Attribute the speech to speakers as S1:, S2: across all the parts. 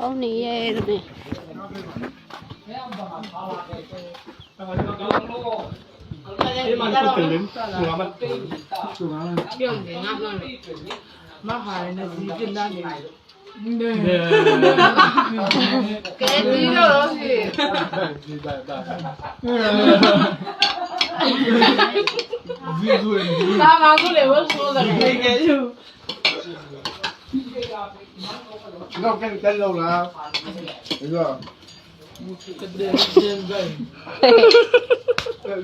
S1: ကောင်းနေရဲ့လို့နေ
S2: ဒီမှာတော့တင်တယ်သူကမှ
S3: ပြုံးနေငါ့လုံးမဟာရနေဒီတင်သားနေကဲဒီတော့စီသာမန်ကိုလည်းဝဆိုးတယ်ကဲယူ
S2: တော့ကန်တက်လို့လားဒီက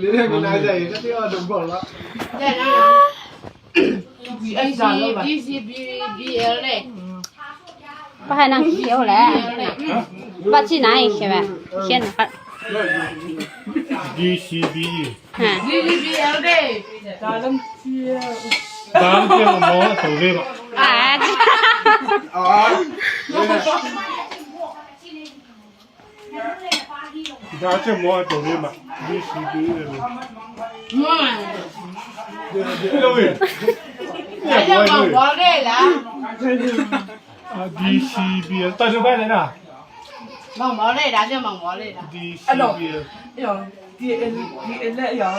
S2: လေးလေးကနိုင်ကြရင်တရားတော့ဘောလား
S3: တဲ့နော်ဒီစီဘီအယ်လေ
S1: ဘာဟာနန်ကျော်လဲဘာချိနိုင်ခဲပဲရှင်းပါ
S2: DCB
S1: ဟမ်
S3: ဒီဘီအယ်လေဒါလုံးချီ
S2: ဘာမှမမောဆိုသေးပါ
S1: အာ
S2: အော်ဒါချက်မောတော်လေးမှာ DCB လေ
S3: မွန်း
S2: လို့ရ
S3: အဲ့ဒါမှဝါလေလား
S2: DCB တော်ကြပါလေနော်
S3: မော်လေဒါကြောင့်မော်လေလား
S2: DCB
S4: ရောဒီအလက်ရော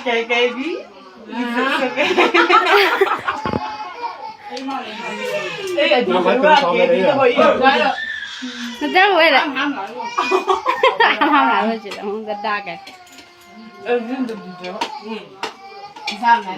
S4: ကဲကဲပြီအေးအဒီကကဲဒီတော့ရ
S3: ဒါတော့
S1: တဲ့ဝဲလေ
S3: မှန်ပါလို့
S1: ဟာလာလို့ကျတော့ကတာကဲ
S4: အဲ့ဒီတော့
S3: ဒီစားမယ်